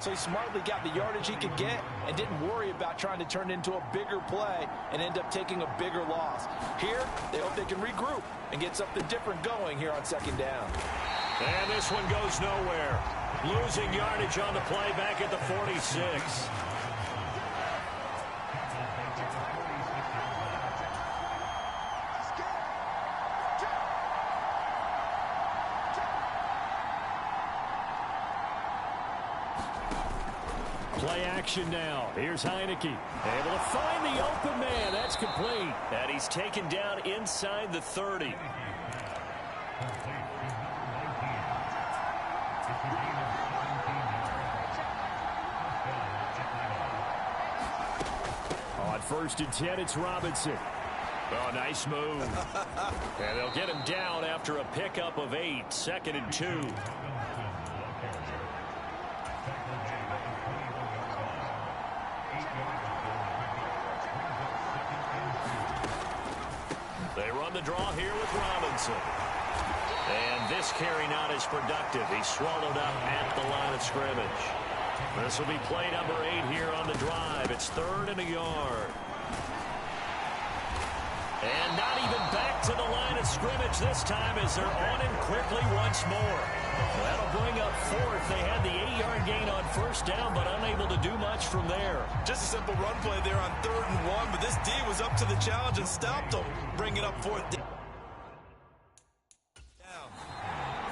so he smartly got the yardage he could get and didn't worry about trying to turn it into a bigger play and end up taking a bigger loss. Here, they hope they can regroup and get something different going here on second down. And this one goes nowhere. Losing yardage on the play back at the 46. Play action now. Here's Heineke. Able to find the open man. That's complete. And he's taken down inside the 30. On 1st and 10, it's Robinson. Oh, nice move. And they'll get him down after a pickup of 8. 2nd and 2. They run the draw here with Robinson. And this carry not as productive. He's swallowed up at the line of scrimmage. This will be play number 8 here on the drive. It's 3rd and a yard. And not even back to the line of scrimmage this time as they're on him quickly once more. That'll bring up 4th. They had the 8-yard gain on 1st down, but unable to do much from there. Just a simple run play there on 3rd and 1, but this D was up to the challenge and stopped them, bringing up 4th down.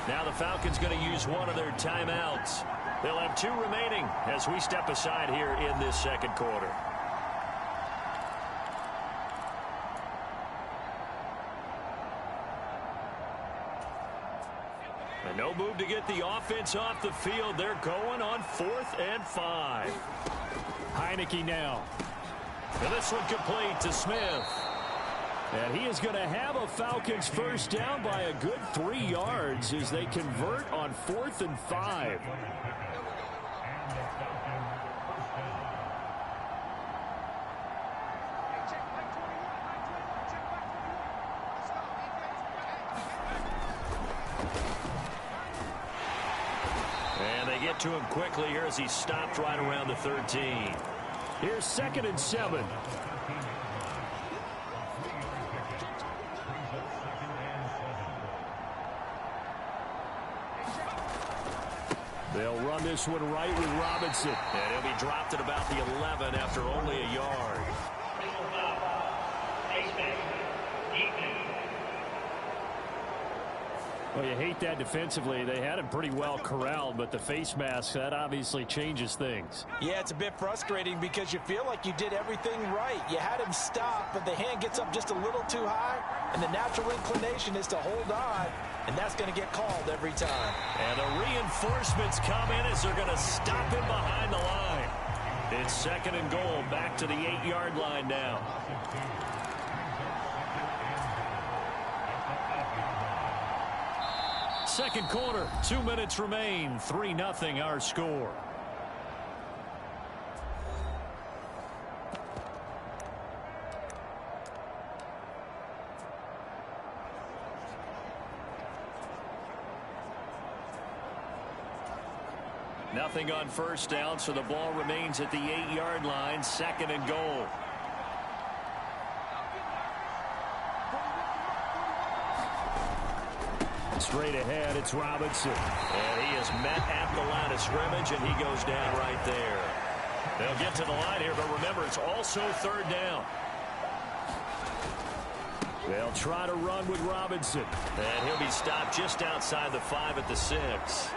Now the Falcons going to use one of their timeouts. They'll have 2 remaining as we step aside here in this second quarter. And no move to get the offense off the field. They're going on 4th and 5. Heineke now. And this one complete to Smith. And he is going to have a Falcons first down by a good 3 yards as they convert on 4th and 5. And they get to him quickly here as he stopped right around the 13. Here's 2nd and 7. They'll run this one right with Robinson. And he'll be dropped at about the 11 after only a yard. Well, you hate that defensively. They had him pretty well corralled, but the face mask, that obviously changes things. Yeah, it's a bit frustrating because you feel like you did everything right. You had him stop, but the hand gets up just a little too high, and the natural inclination is to hold on, and that's going to get called every time. And the reinforcements come in as they're going to stop him behind the line. It's 2nd and goal, back to the 8-yard line now. Second quarter, 2 minutes remain. 3-0 our score. Nothing on first down, so the ball remains at the 8-yard line. 2nd and goal. Straight ahead, it's Robinson. And he is met at the line of scrimmage, and he goes down right there. They'll get to the line here, but remember, it's also 3rd down. They'll try to run with Robinson. And he'll be stopped just outside the 5 at the 6.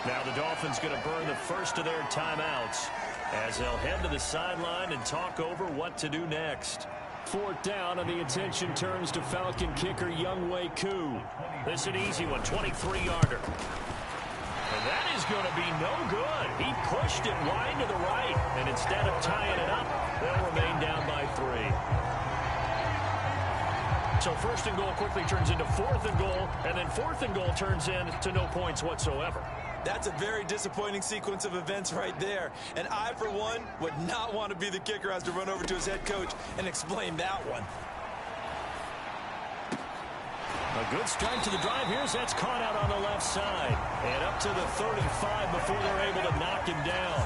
Now the Dolphins going to burn the first of their timeouts as they'll head to the sideline and talk over what to do next. 4th down, and the attention turns to Falcon kicker Younghoe Koo. This is an easy one, 23-yarder. And that is going to be no good. He pushed it wide to the right, and instead of tying it up, they'll remain down by 3. So 1st and goal quickly turns into 4th and goal, and then 4th and goal turns into no points whatsoever. That's a very disappointing sequence of events right there. And I, for one, would not want to be the kicker who has to run over to his head coach and explain that one. A good start to the drive here as that's caught out on the left side. And up to the 35 before they're able to knock him down.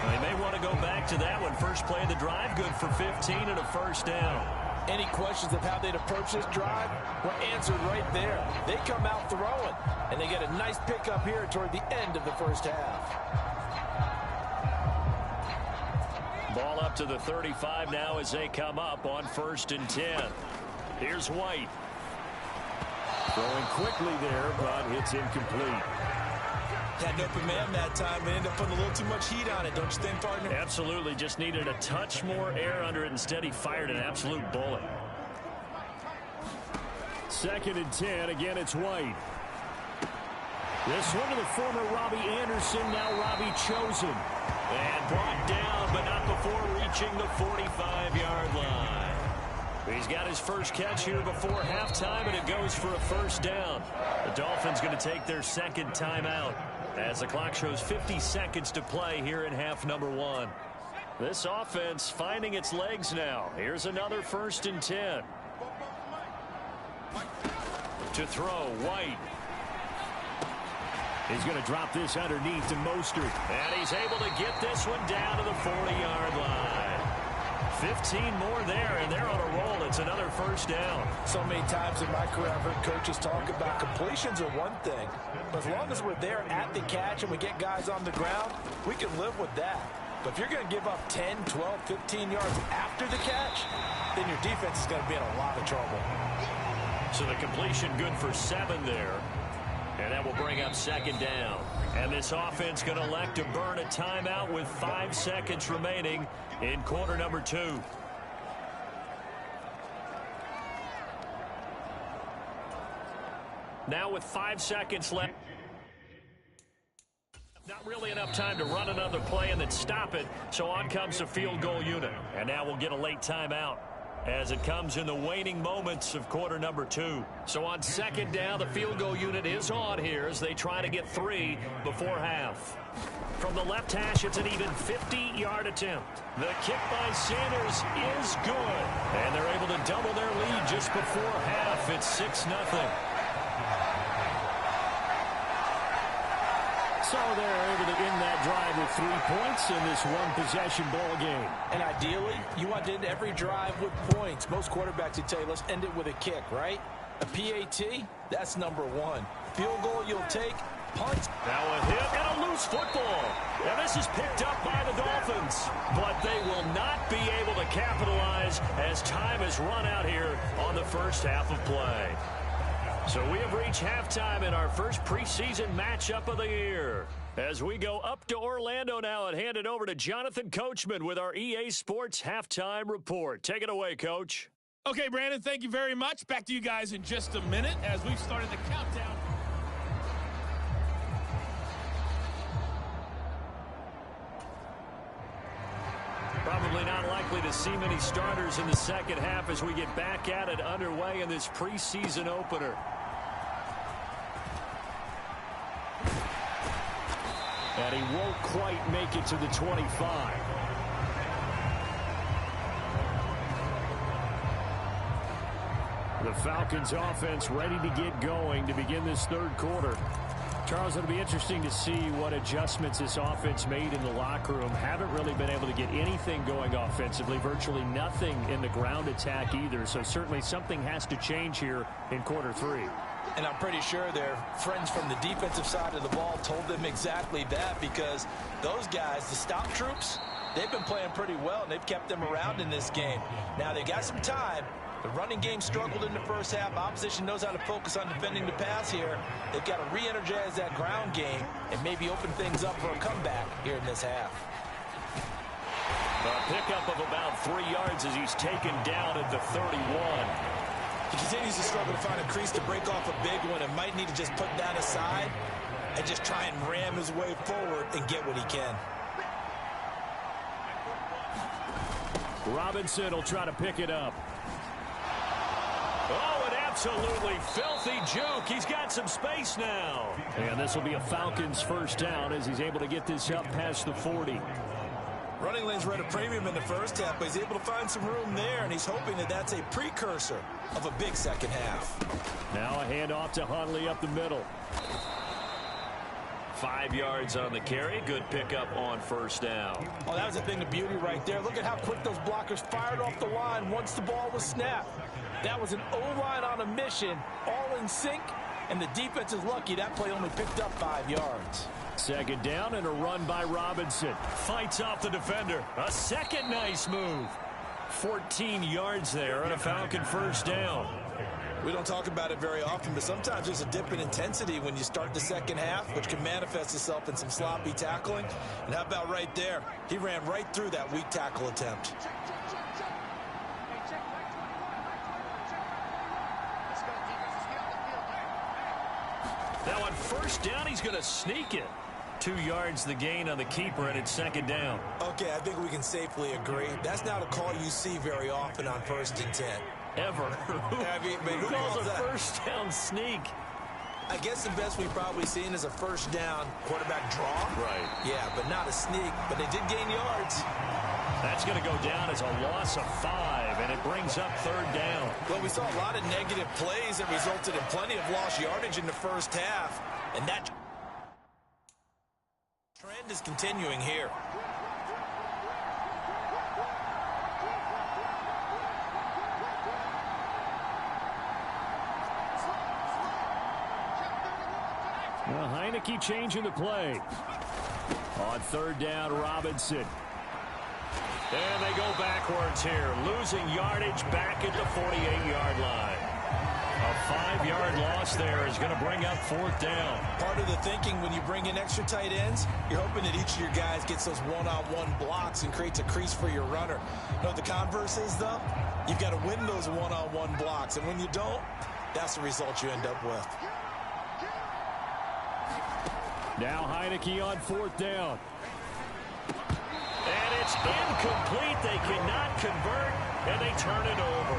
They may want to go back to that one. First play of the drive, good for 15 and a first down. Any questions of how they'd approach this drive were answered right there. They come out throwing, and they get a nice pickup here toward the end of the first half. Ball up to the 35 now as they come up on 1st and 10. Here's White. Throwing quickly there, but it's incomplete. Had an open man that time and ended up putting a little too much heat on it, don't you think, partner? Absolutely. Just needed a touch more air under it. Instead, he fired an absolute bullet. 2nd and 10. Again, it's White. This one to the former Robbie Anderson, now Robbie Chosen. And brought down, but not before reaching the 45-yard line. He's got his first catch here before halftime, and it goes for a first down. The Dolphins going to take their second timeout as the clock shows 50 seconds to play here in half number 1. This offense finding its legs now. Here's another 1st and 10. To throw, White. He's going to drop this underneath to Mostert. And he's able to get this one down to the 40-yard line. 15 more there, and they're on a roll. It's another first down. So many times in my career, I've heard coaches talk about completions are one thing. But as long as we're there at the catch and we get guys on the ground, we can live with that. But if you're going to give up 10, 12, 15 yards after the catch, then your defense is going to be in a lot of trouble. So the completion good for 7 there. And that will bring up 2nd down. And this offense going to elect to burn a timeout with 5 seconds remaining in quarter number 2. Now with 5 seconds left. Not really enough time to run another play and then stop it. So on comes the field goal unit. And now we'll get a late timeout as it comes in the waning moments of quarter number 2. So on 2nd down, the field goal unit is on here as they try to get 3 before half. From the left hash, it's an even 50-yard attempt. The kick by Sanders is good. And they're able to double their lead just before half. It's 6-0. So they're able to end that drive with 3 points in this one-possession ball game. And ideally, you want to end every drive with points. Most quarterbacks would tell you, let's end it with a kick, right? A PAT, that's number 1. Field goal you'll take, punt. Now a hit and a loose football. Now this is picked up by the Dolphins. But they will not be able to capitalize as time has run out here on the first half of play. So we have reached halftime in our first preseason matchup of the year. As we go up to Orlando now and hand it over to Jonathan Coachman with our EA Sports Halftime Report. Take it away, Coach. Okay, Brandon, thank you very much. Back to you guys in just a minute as we've started the countdown. Probably not likely to see many starters in the second half as we get back at it underway in this preseason opener. And he won't quite make it to the 25. The Falcons offense ready to get going to begin this third quarter. Charles, it'll be interesting to see what adjustments this offense made in the locker room. Haven't really been able to get anything going offensively, virtually nothing in the ground attack either. So certainly something has to change here in quarter 3. And I'm pretty sure their friends from the defensive side of the ball told them exactly that, because those guys, the stop troops, they've been playing pretty well, and they've kept them around in this game. Now, they got some time. The running game struggled in the first half. Opposition knows how to focus on defending the pass here. They've got to re-energize that ground game and maybe open things up for a comeback here in this half. A pickup of about 3 yards as he's taken down at the 31. He continues to struggle to find a crease to break off a big one and might need to just put that aside and just try and ram his way forward and get what he can. Robinson will try to pick it up. Oh, an absolutely filthy juke. He's got some space now. And this will be a Falcons first down as he's able to get this up past the 40. Running lanes were at a premium in the first half, but he's able to find some room there, and he's hoping that that's a precursor of a big second half. Now a handoff to Huntley up the middle. 5 yards on the carry. Good pickup on first down. Oh, that was a thing of beauty right there. Look at how quick those blockers fired off the line once the ball was snapped. That was an O-line on a mission, all in sync, and the defense is lucky that play only picked up 5 yards. Second down and a run by Robinson. Fights off the defender. A second nice move. 14 yards there and a Falcon first down. We don't talk about it very often, but sometimes there's a dip in intensity when you start the second half, which can manifest itself in some sloppy tackling. And how about right there? He ran right through that weak tackle attempt. Now on first down, he's going to sneak it. 2 yards the gain on the keeper, and it's second down. Okay, I think we can safely agree. That's not a call you see very often on first and 10. Ever. Who calls a first down sneak? I guess the best we've probably seen is a first down quarterback draw. Right. Yeah, but not a sneak. But they did gain yards. That's going to go down as a loss of 5, and it brings up third down. Well, we saw a lot of negative plays that resulted in plenty of lost yardage in the first half. And that trend is continuing here. Well, Heineke changing the play. On third down, Robinson. And they go backwards here, losing yardage back at the 48-yard line. A 5-yard loss there is going to bring up fourth down. Part of the thinking when you bring in extra tight ends, you're hoping that each of your guys gets those one-on-one blocks and creates a crease for your runner. You know what the converse is, though? You've got to win those one-on-one blocks, and when you don't, that's the result you end up with. Now Heineke on fourth down. And it's incomplete. They cannot convert, and they turn it over.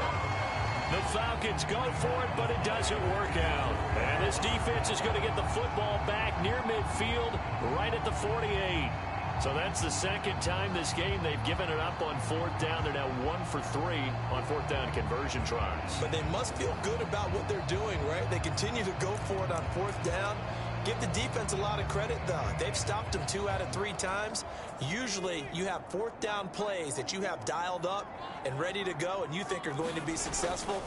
The Falcons go for it, but it doesn't work out. And this defense is going to get the football back near midfield, right at the 48. So that's the second time this game they've given it up on fourth down. They're now 1 for 3 on fourth down conversion tries. But they must feel good about what they're doing, right? They continue to go for it on fourth down. Give the defense a lot of credit, though. They've stopped them 2 out of 3 times. Usually, you have fourth down plays that you have dialed up and ready to go and you think are going to be successful.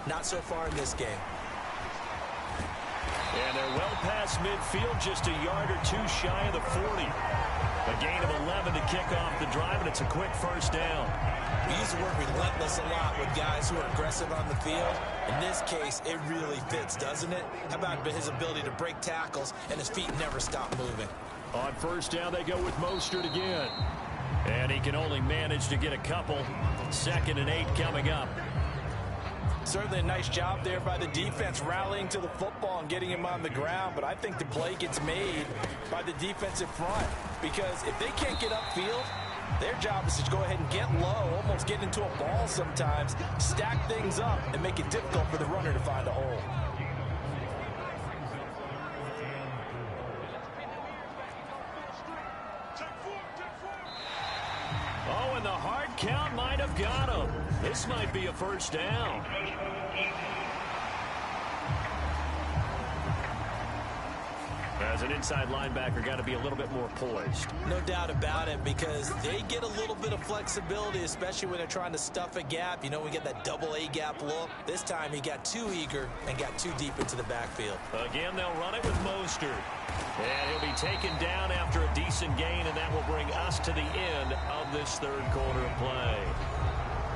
Not so far in this game. And they're well past midfield, just a yard or 2 shy of the 40. A gain of 11 to kick off the drive, and it's a quick first down. We use the word relentless a lot with guys who are aggressive on the field. In this case, it really fits, doesn't it? How about his ability to break tackles and his feet never stop moving? On first down, they go with Mostert again. And he can only manage to get a couple. 2nd and 8 coming up. Certainly a nice job there by the defense rallying to the football and getting him on the ground, but I think the play gets made by the defensive front because if they can't get upfield, their job is to go ahead and get low, almost get into a ball sometimes, stack things up, and make it difficult for the runner to find a hole. Oh, and the hard count might have got him. This might be a first down. As an inside linebacker, got to be a little bit more poised. No doubt about it, because they get a little bit of flexibility, especially when they're trying to stuff a gap. You know, we get that double A gap look. This time he got too eager and got too deep into the backfield. Again, they'll run it with Mostert. And he'll be taken down after a decent gain, and that will bring us to the end of this third quarter of play.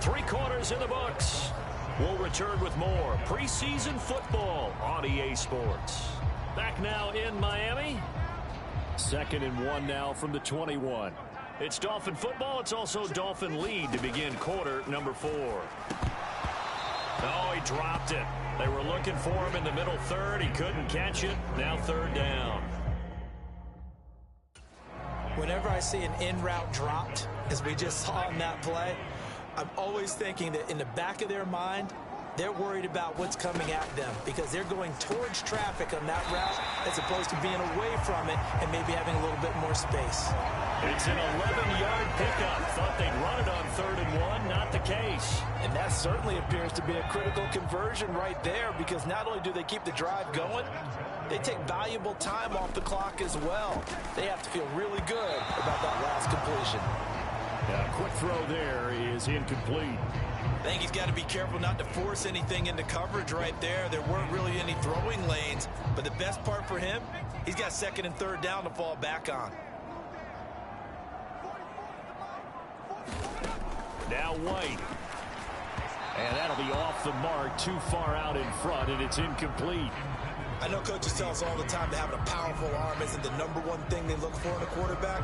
3 quarters in the books. We'll return with more preseason football on EA Sports. Back now in Miami. 2nd and 1 now from the 21. It's Dolphin football. It's also Dolphin lead to begin quarter number 4. Oh, he dropped it. They were looking for him in the middle third. He couldn't catch it. Now third down. Whenever I see an in-route dropped, as we just saw in that play, I'm always thinking that in the back of their mind, they're worried about what's coming at them because they're going towards traffic on that route as opposed to being away from it and maybe having a little bit more space. It's an 11-yard pickup. Thought they'd run it on 3rd and 1. Not the case. And that certainly appears to be a critical conversion right there, because not only do they keep the drive going, they take valuable time off the clock as well. They have to feel really good about that last completion. A quick throw there is incomplete. I think he's got to be careful not to force anything into coverage right there. There weren't really any throwing lanes, but the best part for him, he's got 2nd and 3rd down to fall back on. Now White. And that'll be off the mark, too far out in front, and it's incomplete. I know coaches tell us all the time that having a powerful arm isn't the #1 thing they look for in a quarterback.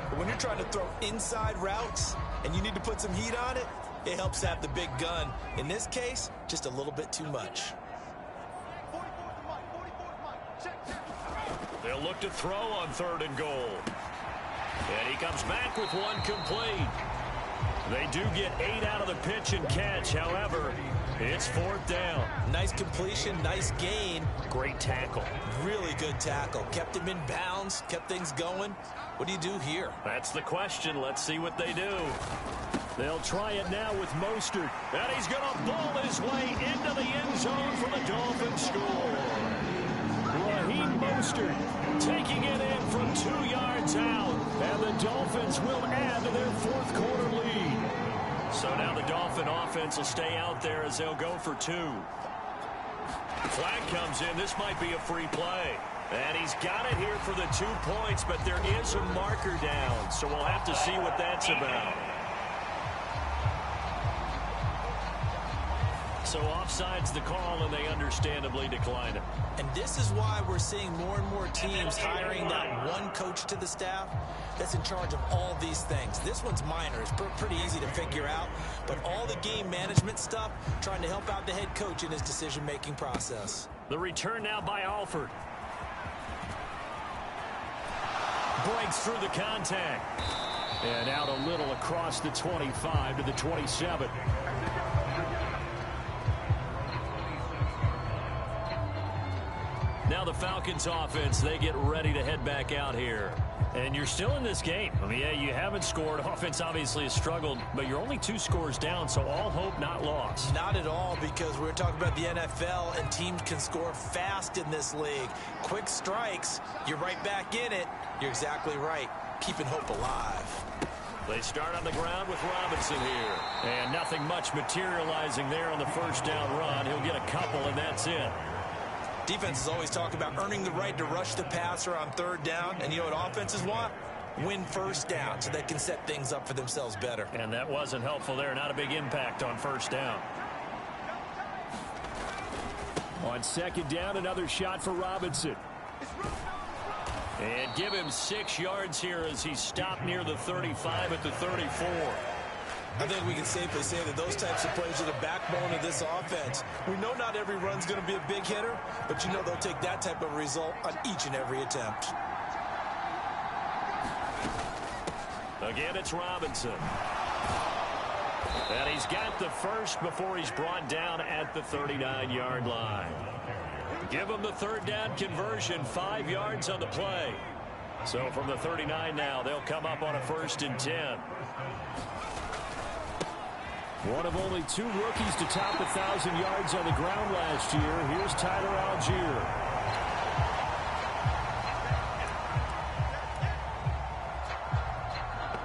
But when you're trying to throw inside routes and you need to put some heat on it, it helps have the big gun. In this case, just a little bit too much. They'll look to throw on 3rd and goal. And he comes back with one complete. They do get 8 out of the pitch and catch. However, it's 4th down. Nice completion, nice gain. Great tackle. Really good tackle. Kept him in bounds, kept things going. What do you do here? That's the question. Let's see what they do. They'll try it now with Mostert. And he's going to ball his way into the end zone for the Dolphins score. Raheem Mostert taking it in from 2 yards out. And the Dolphins will add to their 4th quarter lead. So now the Dolphin offense will stay out there as they'll go for 2. Flag comes in. This might be a free play. And he's got it here for the 2 points, but there is a marker down. So we'll have to see what that's about. So offside's the call, and they understandably decline it. And this is why we're seeing more and more teams hiring that one coach to the staff that's in charge of all these things. This one's minor. It's pretty easy to figure out. But all the game management stuff, trying to help out the head coach in his decision-making process. The return now by Alford. Breaks through the contact. And out a little across the 25 to the 27. Now the Falcons offense, they get ready to head back out here. And you're still in this game. I mean, yeah, you haven't scored. Offense obviously has struggled, but you're only 2 scores down, so all hope not lost. Not at all, because we're talking about the NFL, and teams can score fast in this league. Quick strikes, you're right back in it. You're exactly right. Keeping hope alive. They start on the ground with Robinson here. And nothing much materializing there on the 1st down run. He'll get a couple, and that's it. Defenses always talk about earning the right to rush the passer on 3rd down. And you know what offenses want? Win 1st down so they can set things up for themselves better. And that wasn't helpful there. Not a big impact on 1st down. On 2nd down, another shot for Robinson. And give him 6 yards here as he's stopped near the 35 at the 34. I think we can safely say that those types of plays are the backbone of this offense. We know not every run's going to be a big hitter, but you know they'll take that type of result on each and every attempt. Again, it's Robinson. And he's got the first before he's brought down at the 39-yard line. Give him the 3rd down conversion, 5 yards on the play. So from the 39 now, they'll come up on a 1st and 10. One of only 2 rookies to top 1,000 yards on the ground last year. Here's Tyler Algier.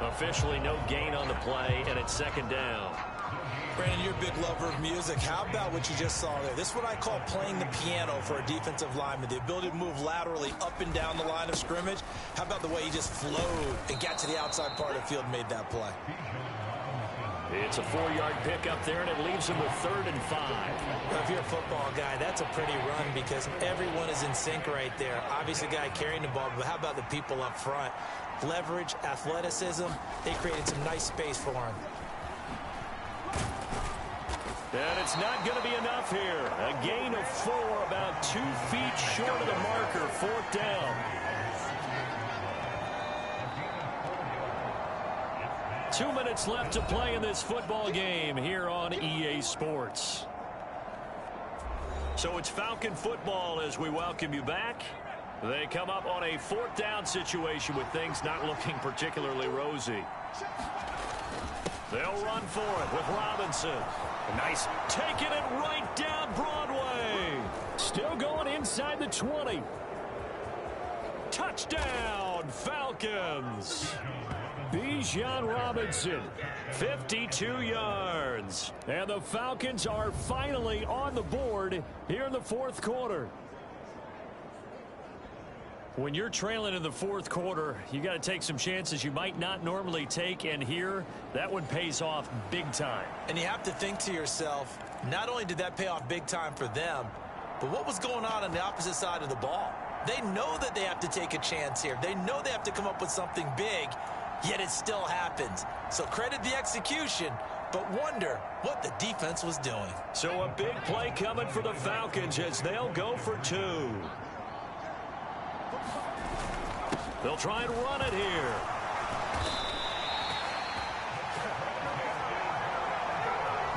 Officially no gain on the play, and it's 2nd down. Brandon, you're a big lover of music. How about what you just saw there? This is what I call playing the piano for a defensive lineman. The ability to move laterally up and down the line of scrimmage. How about the way he just flowed and got to the outside part of the field and made that play? It's a 4-yard pickup there, and it leaves him with 3rd and 5. Now, if you're a football guy, that's a pretty run because everyone is in sync right there. Obviously, the guy carrying the ball, but how about the people up front? Leverage, athleticism, they created some nice space for him. And it's not going to be enough here. A gain of 4, about 2 feet short of the marker, 4th down. 2 minutes left to play in this football game here on EA Sports. So it's Falcon football as we welcome you back. They come up on a fourth down situation with things not looking particularly rosy. They'll run for it with Robinson. Nice. Taking it right down Broadway. Still going inside the 20. Touchdown, Falcons. Bijan Robinson, 52 yards. And the Falcons are finally on the board here in the fourth quarter. When you're trailing in the fourth quarter, you got to take some chances you might not normally take, and here, that one pays off big time. And you have to think to yourself, not only did that pay off big time for them, but what was going on the opposite side of the ball? They know that they have to take a chance here. They know they have to come up with something big, yet it still happens. So credit the execution, but wonder what the defense was doing. So a big play coming for the Falcons as they'll go for two. They'll try and run it here.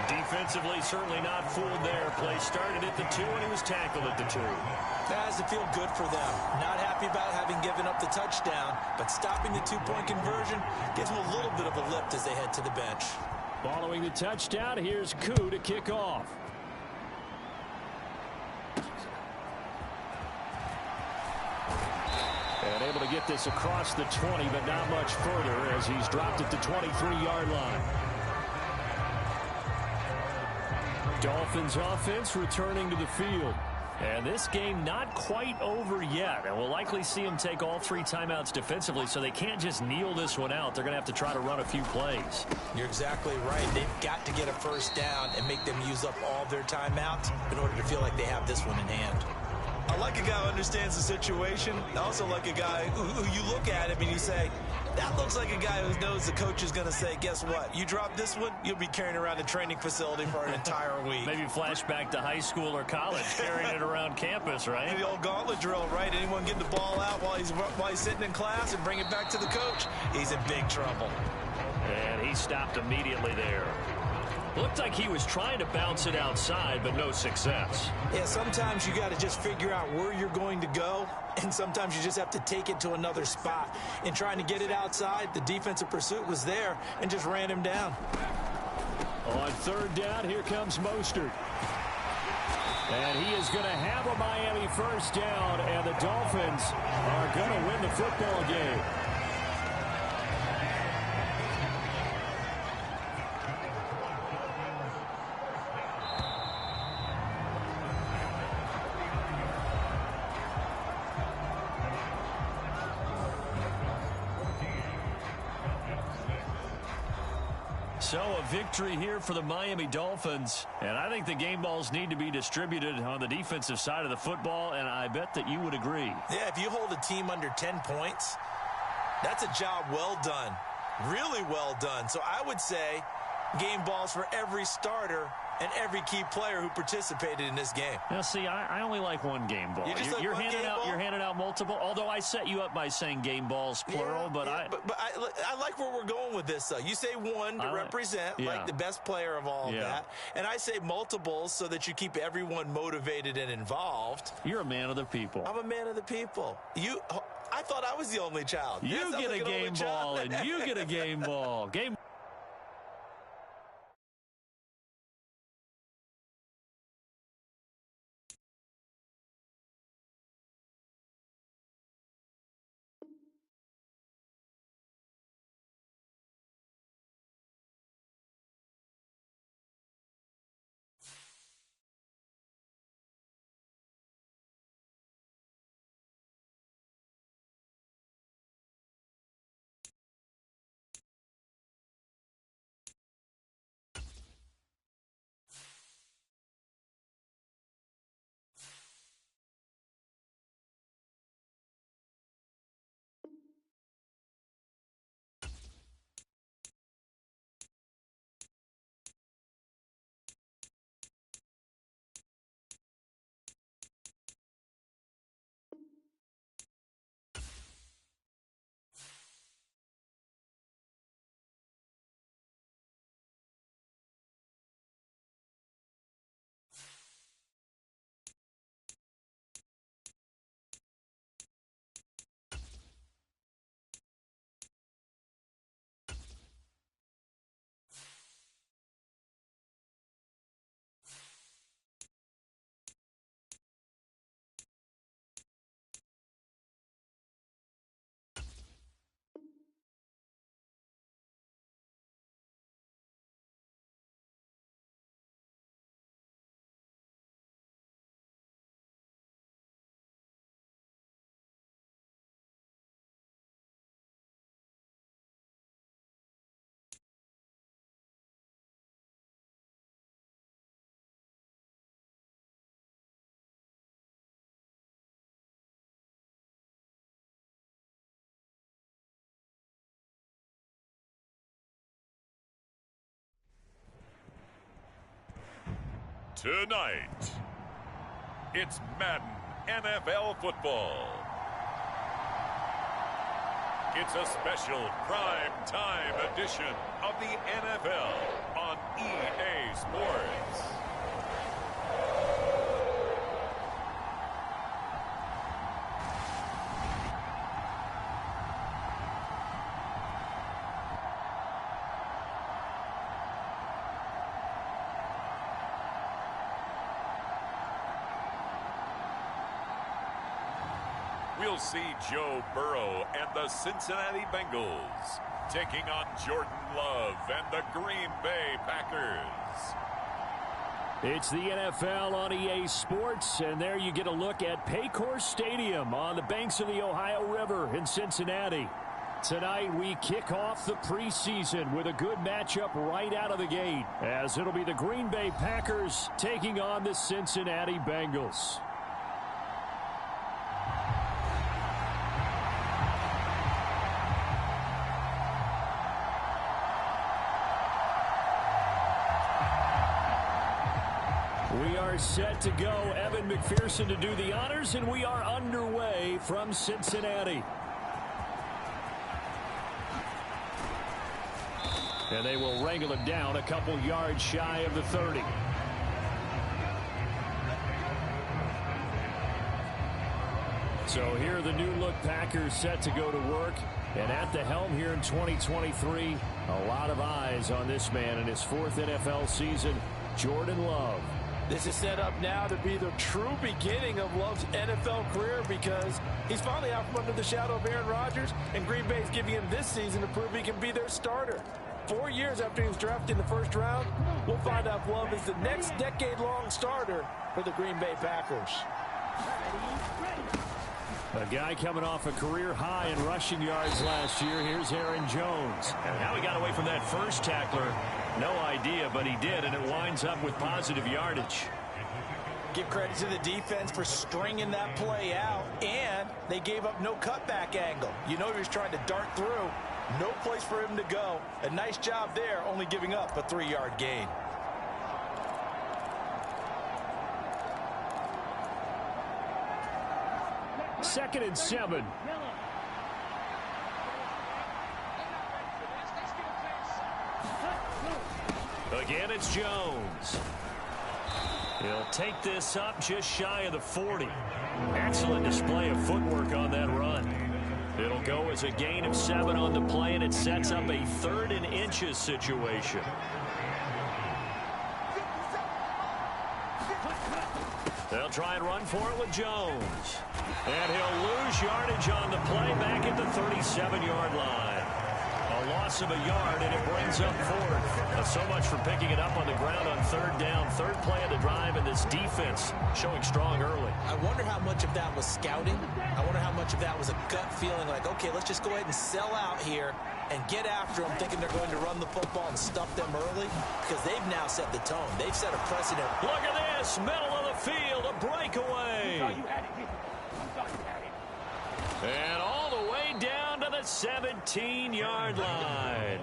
Defensively, certainly not fooled there. Play started at the 2, and he was tackled at the 2. That has to feel good for them. Not happy about having given up the touchdown, but stopping the two-point conversion gives them a little bit of a lift as they head to the bench. Following the touchdown, here's Koo to kick off. And able to get this across the 20, but not much further as he's dropped at the 23-yard line. Dolphins offense returning to the field. And this game not quite over yet. And we'll likely see them take all 3 timeouts defensively, so they can't just kneel this one out. They're going to have to try to run a few plays. You're exactly right. They've got to get a first down and make them use up all their timeouts in order to feel like they have this one in hand. I like a guy who understands the situation. I also like a guy who you look at him and you say, that looks like a guy who knows the coach is going to say, guess what? You drop this one, you'll be carrying around a training facility for an entire week. Maybe flashback to high school or college, carrying it around campus, right? The old gauntlet drill, right? Anyone get the ball out while he's sitting in class and bring it back to the coach, he's in big trouble. And he stopped immediately there. Looked like he was trying to bounce it outside, but no success. Yeah, sometimes you got to just figure out where you're going to go, and sometimes you just have to take it to another spot. In trying to get it outside, the defensive pursuit was there and just ran him down. On third down, here comes Mostert. And he is going to have a Miami first down, and the Dolphins are going to win the football game. So a victory here for the Miami Dolphins. And I think the game balls need to be distributed on the defensive side of the football, and I bet that you would agree. Yeah, if you hold a team under 10 points, that's a job well done. Really well done. So I would say game balls for every starter and every key player who participated in this game. Now, see, I only like one game ball. You're handing out multiple. Although I set you up by saying game balls plural, but I like where we're going with this. Though you say one to represent, like the best player of all of that, and I say multiples so that you keep everyone motivated and involved. You're a man of the people. I'm a man of the people. I thought I was the only child. You get a game ball, and you get a game ball. Game Tonight, it's Madden NFL football. It's a special prime time edition of the NFL on EA Sports. We'll see Joe Burrow and the Cincinnati Bengals taking on Jordan Love and the Green Bay Packers. It's the NFL on EA Sports, and there you get a look at Paycor Stadium on the banks of the Ohio River in Cincinnati. Tonight we kick off the preseason with a good matchup right out of the gate, as it'll be the Green Bay Packers taking on the Cincinnati Bengals. We are set to go. Evan McPherson to do the honors, and we are underway from Cincinnati. And they will wrangle him down a couple yards shy of the 30. So here are the new look Packers set to go to work. And at the helm here in 2023, a lot of eyes on this man in his 4th NFL season, Jordan Love. This is set up now to be the true beginning of Love's NFL career, because he's finally out from under the shadow of Aaron Rodgers, and Green Bay's giving him this season to prove he can be their starter. 4 years after he was drafted in the first round, we'll find out if Love is the next decade-long starter for the Green Bay Packers. A guy coming off a career high in rushing yards last year. Here's Aaron Jones. And how he got away from that first tackler, no idea, but he did, and it winds up with positive yardage. Give credit to the defense for stringing that play out, and they gave up no cutback angle. You know he was trying to dart through. No place for him to go. A nice job there, only giving up a 3-yard gain. Second and 7. Again, it's Jones. He'll take this up just shy of the 40. Excellent display of footwork on that run. It'll go as a gain of 7 on the play, and it sets up a 3rd and inches situation. They'll try and run for it with Jones. And he'll lose yardage on the play back at the 37-yard line. A loss of a yard, and it brings up 4th. So much for picking it up on the ground on 3rd down. 3rd play of the drive, and this defense showing strong early. I wonder how much of that was scouting. I wonder how much of that was a gut feeling like, okay, let's just go ahead and sell out here and get after them, thinking they're going to run the football and stuff them early, because they've now set the tone. They've set a precedent. Look at this, middle of the field, a breakaway. And all the way down to the 17-yard line.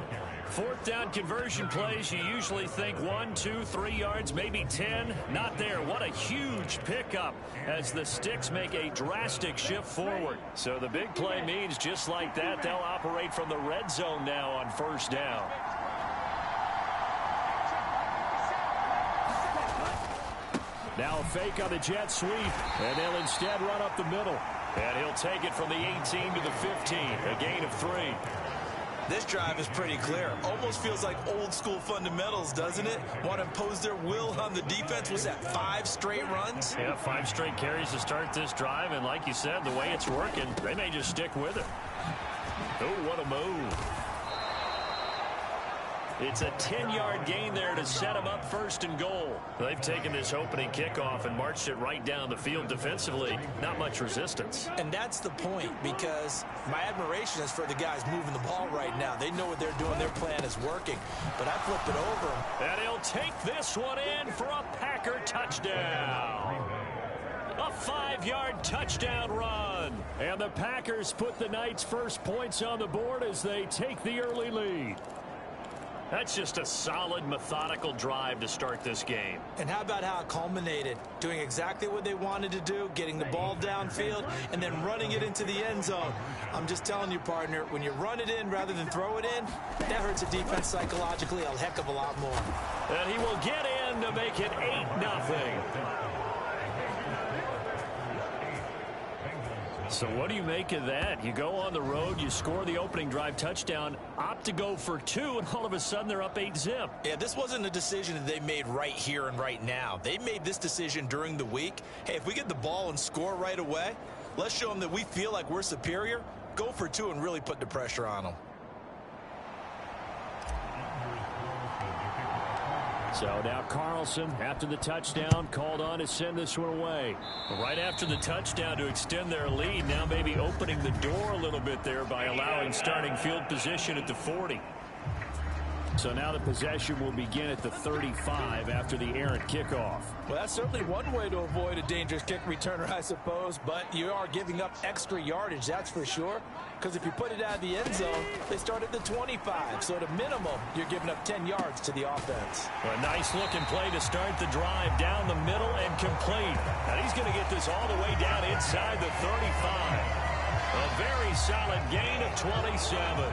4th down conversion plays, you usually think 1, 2, 3 yards, maybe 10. Not there. What a huge pickup as the Sticks make a drastic shift forward. So the big play means just like that, they'll operate from the red zone now on 1st down. Now a fake on the jet sweep, and they'll instead run up the middle. And he'll take it from the 18 to the 15, a gain of 3. This drive is pretty clear. Almost feels like old school fundamentals, doesn't it? Want to impose their will on the defense. Was that 5 straight runs? Yeah, 5 straight carries to start this drive. And like you said, the way it's working, they may just stick with it. Oh, what a move. It's a 10-yard gain there to set them up 1st and goal. They've taken this opening kickoff and marched it right down the field defensively. Not much resistance. And that's the point, because my admiration is for the guys moving the ball right now. They know what they're doing. Their plan is working. But I flipped it over. And he'll take this one in for a Packer touchdown. A 5-yard touchdown run. And the Packers put the night's first points on the board as they take the early lead. That's just a solid, methodical drive to start this game. And how about how it culminated? Doing exactly what they wanted to do, getting the ball downfield, and then running it into the end zone. I'm just telling you, partner, when you run it in rather than throw it in, that hurts a defense psychologically a heck of a lot more. And he will get in to make it 8-0. So what do you make of that? You go on the road, you score the opening drive touchdown, opt to go for 2, and all of a sudden they're up 8-zip. Yeah, this wasn't a decision that they made right here and right now. They made this decision during the week. Hey, if we get the ball and score right away, let's show them that we feel like we're superior. Go for 2 and really put the pressure on them. So now Carlson, after the touchdown, called on to send this one away. Right after the touchdown to extend their lead, now maybe opening the door a little bit there by allowing starting field position at the 40. So now the possession will begin at the 35 after the errant kickoff. Well, that's certainly one way to avoid a dangerous kick returner, I suppose, but you are giving up extra yardage, that's for sure, because if you put it out of the end zone, they start at the 25, so at a minimum, you're giving up 10 yards to the offense. A nice-looking play to start the drive down the middle and complete. And he's going to get this all the way down inside the 35. A very solid gain of 27.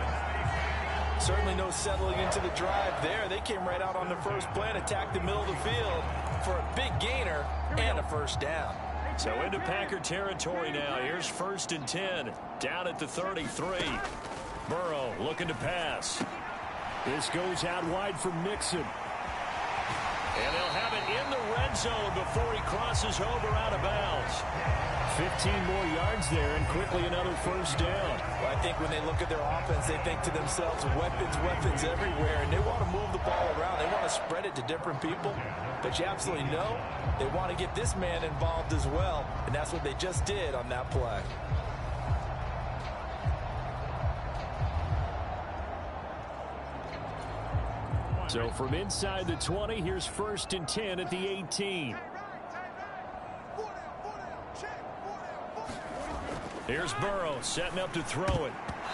Certainly no settling into the drive there. They came right out on the first play and attacked the middle of the field for a big gainer and a first down. So into Packer territory now. Here's 1st and 10, down at the 33. Burrow looking to pass. This goes out wide for Mixon. And they'll have it in the red zone before he crosses over out of bounds. 15 more yards there, and quickly another first down. Well, I think when they look at their offense, they think to themselves, weapons, weapons everywhere, and they want to move the ball around. They want to spread it to different people, but you absolutely know they want to get this man involved as well, and that's what they just did on that play. So from inside the 20, here's 1st and 10 at the 18. Here's Burrow setting up to throw it.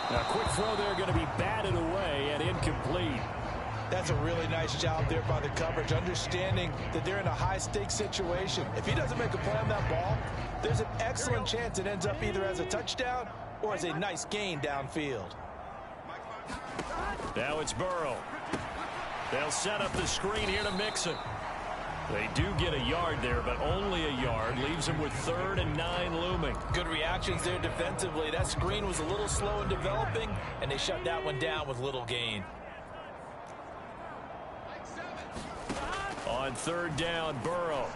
A quick throw there going to be batted away and incomplete. That's a really nice job there by the coverage, understanding that they're in a high-stakes situation. If he doesn't make a play on that ball, there's an excellent chance it ends up either as a touchdown or as a nice gain downfield. Now it's Burrow. They'll set up the screen here to Mixon. They do get a yard there, but only a yard. Leaves them with 3rd and 9 looming. Good reactions there defensively. That screen was a little slow in developing, and they shut that one down with little gain. On 3rd down, Burrow.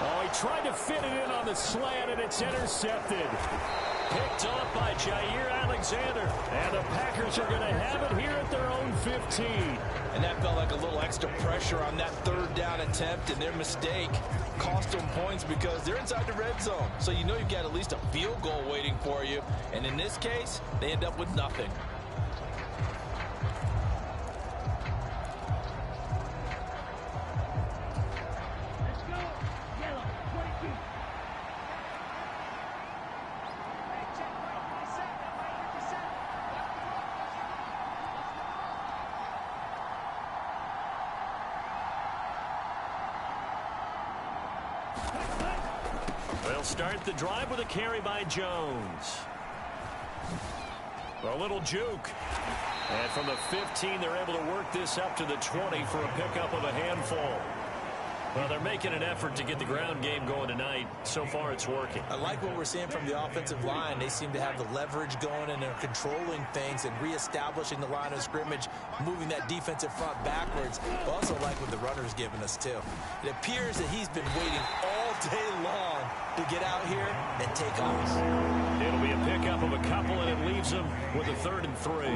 Oh, he tried to fit it in on the slant, and it's intercepted. Picked off by Jair Alexander. And the Packers are going to have it here at their own 15. And that felt like a little extra pressure on that 3rd down attempt, and their mistake cost them points because they're inside the red zone. So you know you've got at least a field goal waiting for you. And in this case, they end up with nothing. They'll start the drive with a carry by Jones. A little juke. And from the 15, they're able to work this up to the 20 for a pickup of a handful. Well, they're making an effort to get the ground game going tonight. So far, it's working. I like what we're seeing from the offensive line. They seem to have the leverage going, and they're controlling things and reestablishing the line of scrimmage, moving that defensive front backwards. I also like what the runner's giving us, too. It appears that he's been waiting all day long to get out here and take off. It'll be a pickup of a couple, and it leaves them with a 3rd and 3.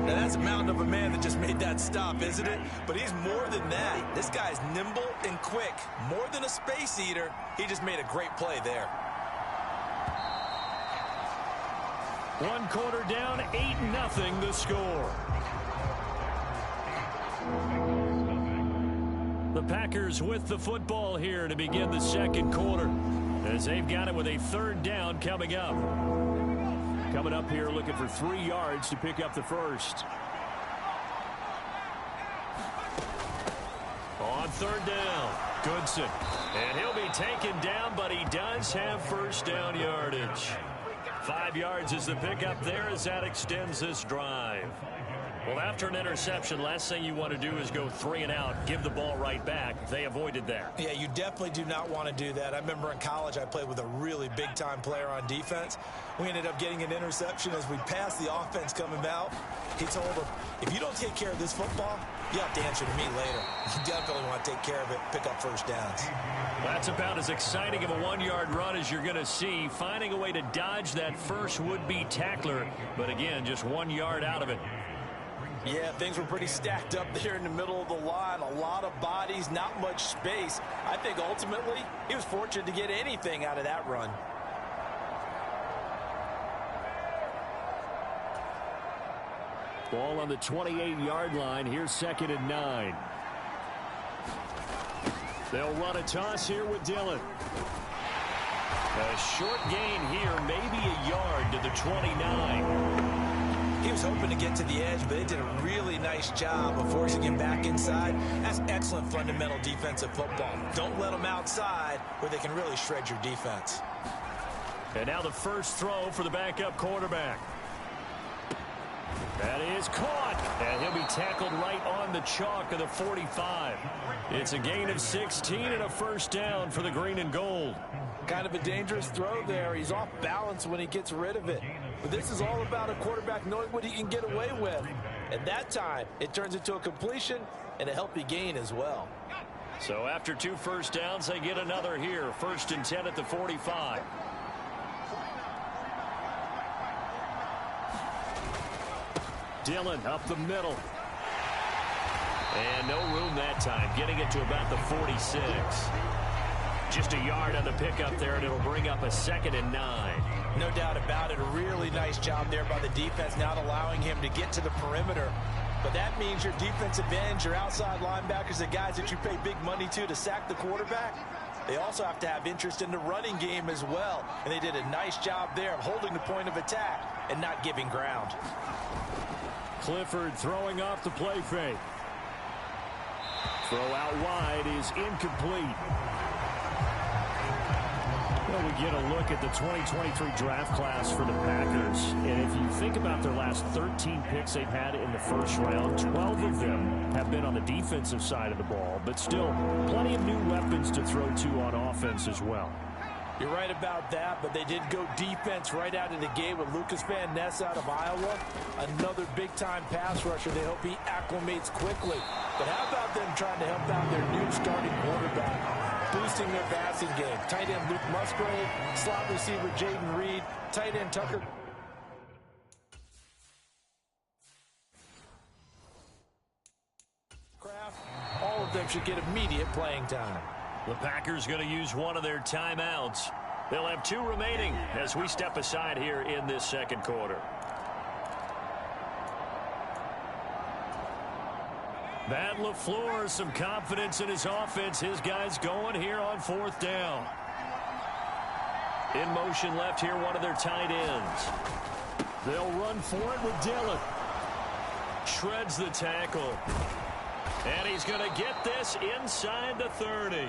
Now, that's a mountain of a man that just made that stop, isn't it? But he's more than that. This guy's nimble and quick. More than a space eater, he just made a great play there. 1 quarter down, 8-0 the score. The Packers with the football here to begin the 2nd quarter, as they've got it with a 3rd down coming up. Coming up here looking for 3 yards to pick up the first. third down. Goodson. And he'll be taken down, but he does have first down yardage. 5 yards is the pickup there as that extends this drive. Well, after an interception, last thing you want to do is go 3 and out, give the ball right back. They avoided that. Yeah, you definitely do not want to do that. I remember in college I played with a really big-time player on defense. We ended up getting an interception as we passed the offense coming out. He told him, if you don't take care of this football, you have to answer to me later. You definitely want to take care of it, pick up first downs. That's about as exciting of a 1-yard run as you're going to see. Finding a way to dodge that first would-be tackler, but again, just 1 yard out of it. Yeah, things were pretty stacked up there in the middle of the line. A lot of bodies, not much space. I think ultimately he was fortunate to get anything out of that run. Ball on the 28-yard line. Here's 2nd and 9. They'll run a toss here with Dillon. A short gain here, maybe a yard to the 29. He was hoping to get to the edge, but they did a really nice job of forcing him back inside. That's excellent fundamental defensive football. Don't let them outside where they can really shred your defense. And now the first throw for the backup quarterback. That is caught, and he'll be tackled right on the chalk of the 45. It's a gain of 16 and a first down for the green and gold. Kind of a dangerous throw there. He's off balance when he gets rid of it. But this is all about a quarterback knowing what he can get away with. At that time, it turns into a completion and a healthy gain as well. So after 2 first downs, they get another here. 1st and 10 at the 45. Dillon up the middle. And no room that time, getting it to about the 46. Just a yard on the pickup there, and it'll bring up a 2nd and 9. No doubt about it. A really nice job there by the defense, not allowing him to get to the perimeter. But that means your defensive ends, your outside linebackers, the guys that you pay big money to sack the quarterback, they also have to have interest in the running game as well. And they did a nice job there of holding the point of attack and not giving ground. Clifford throwing off the play fake. Throw out wide is incomplete. Well, we get a look at the 2023 draft class for the Packers. And if you think about their last 13 picks they've had in the first round, 12 of them have been on the defensive side of the ball. But still, plenty of new weapons to throw to on offense as well. You're right about that, but they did go defense right out of the gate with Lucas Van Ness out of Iowa. Another big-time pass rusher. They hope he acclimates quickly. But how about them trying to help out their new starting quarterback, boosting their passing game? Tight end Luke Musgrave, slot receiver Jaden Reed, tight end Tucker. All of them should get immediate playing time. The Packers going to use one of their timeouts. They'll have 2 remaining as we step aside here in this second quarter. Matt LaFleur, some confidence in his offense. His guys going here on 4th down. In motion left here, one of their tight ends. They'll run for it with Dillon. Shreds the tackle. And he's going to get this inside the 30.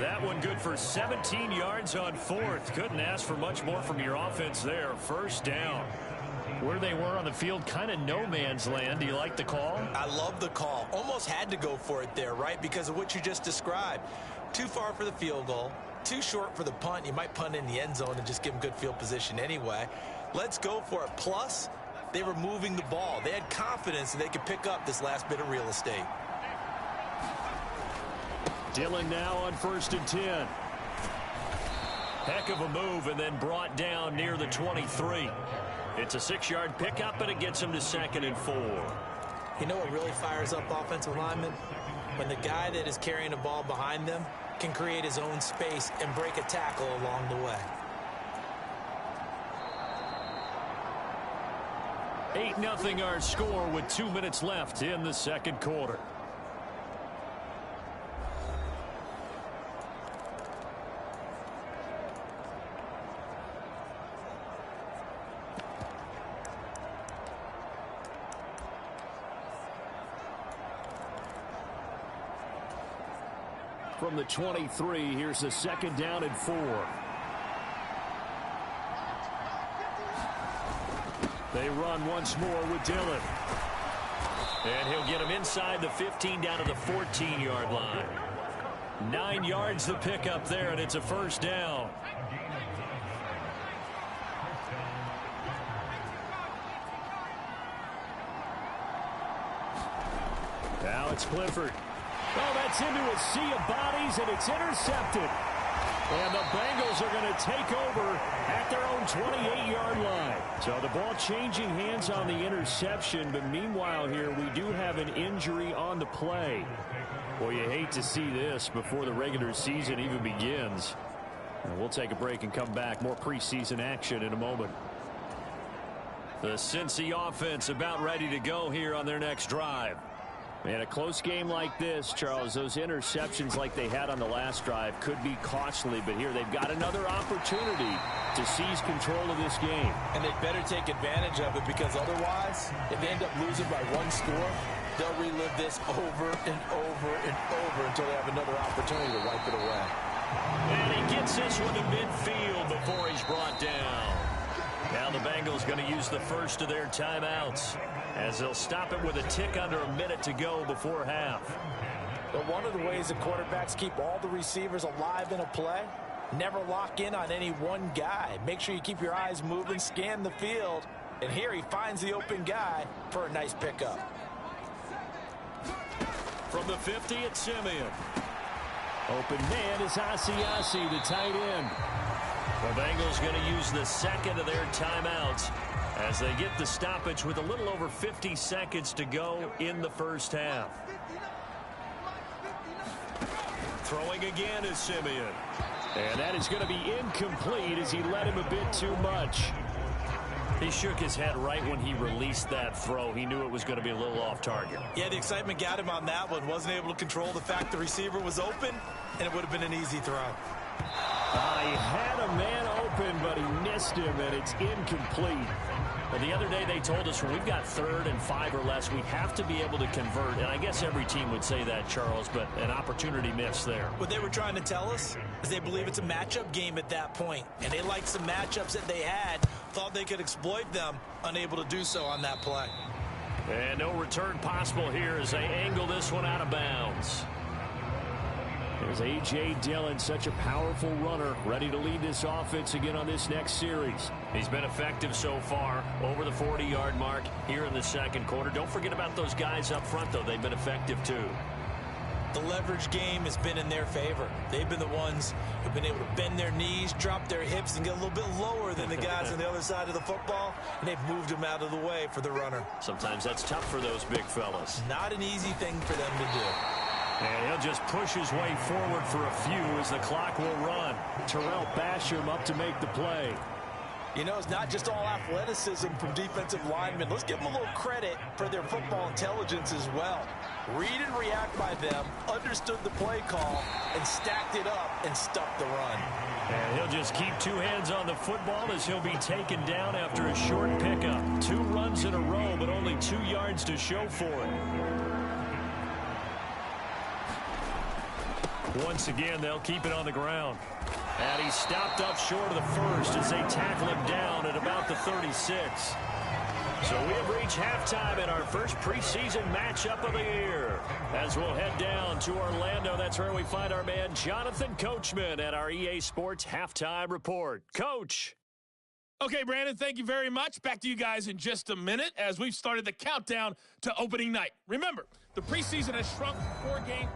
That one good for 17 yards on 4th. Couldn't ask for much more from your offense there. First down. Where they were on the field, kind of no man's land. Do you like the call? I love the call. Almost had to go for it there, right? Because of what you just described. Too far for the field goal. Too short for the punt. You might punt in the end zone and just give them good field position anyway. Let's go for it. Plus, they were moving the ball. They had confidence that they could pick up this last bit of real estate. Dillon now on 1st and 10. Heck of a move and then brought down near the 23. It's a 6-yard pickup, and it gets him to 2nd and 4. You know what really fires up offensive linemen? When the guy that is carrying the ball behind them can create his own space and break a tackle along the way. 8-0 our score with 2 minutes left in the second quarter. from the 23. Here's a 2nd down and 4. They run once more with Dillon. And he'll get him inside the 15 down to the 14-yard line. 9 yards the pickup there, and it's a 1st down. Now it's Clifford. Oh, that's into a sea of bodies, and it's intercepted. And the Bengals are going to take over at their own 28-yard line. So the ball changing hands on the interception, but meanwhile here we do have an injury on the play. Well, you hate to see this before the regular season even begins. And we'll take a break and come back. More preseason action in a moment. The Cincy offense about ready to go here on their next drive. In a close game like this, Charles, those interceptions like they had on the last drive could be costly, but here they've got another opportunity to seize control of this game. And they better take advantage of it, because otherwise, if they end up losing by 1 score, they'll relive this over and over and over until they have another opportunity to wipe it away. And he gets this one to midfield before he's brought down. Now the Bengals going to use the first of their timeouts, as they'll stop it with a tick under a minute to go before half. But one of the ways the quarterbacks keep all the receivers alive in a play, never lock in on any one guy. Make sure you keep your eyes moving, scan the field, and here he finds the open guy for a nice pickup. From the 50, it's Simeon. Open man is Asiasi, the tight end. The Bengals going to use the 2nd of their timeouts as they get the stoppage with a little over 50 seconds to go in the first half. Throwing again is Simeon. And that is going to be incomplete as he led him a bit too much. He shook his head right when he released that throw. He knew it was going to be a little off target. Yeah, the excitement got him on that one. Wasn't able to control the fact the receiver was open, and it would have been an easy throw. He had a man open, but he missed him, and it's incomplete. Well, the other day they told us when we've got 3rd and 5 or less, we have to be able to convert. And I guess every team would say that, Charles, but an opportunity missed there. What they were trying to tell us is they believe it's a matchup game at that point. And they liked some matchups that they had, thought they could exploit them, unable to do so on that play. And no return possible here as they angle this one out of bounds. There's A.J. Dillon, such a powerful runner, ready to lead this offense again on this next series. He's been effective so far, over the 40-yard mark here in the 2nd quarter. Don't forget about those guys up front, though. They've been effective, too. The leverage game has been in their favor. They've been the ones who've been able to bend their knees, drop their hips, and get a little bit lower than the guys on the other side of the football, and they've moved them out of the way for the runner. Sometimes that's tough for those big fellas. Not an easy thing for them to do. And he'll just push his way forward for a few as the clock will run. Terrell Basham up to make the play. You know, it's not just all athleticism from defensive linemen. Let's give them a little credit for their football intelligence as well. Read and react by them, understood the play call, and stacked it up and stuffed the run. And he'll just keep 2 hands on the football as he'll be taken down after a short pickup. 2 runs in a row, but only 2 yards to show for it. Once again, they'll keep it on the ground. And he's stopped up short of the first as they tackle him down at about the 36. So we have reached halftime in our first preseason matchup of the year. As we'll head down to Orlando, that's where we find our man Jonathan Coachman at our EA Sports Halftime Report. Coach. Okay, Brandon, thank you very much. Back to you guys in just a minute as we've started the countdown to opening night. Remember, the preseason has shrunk 4 games.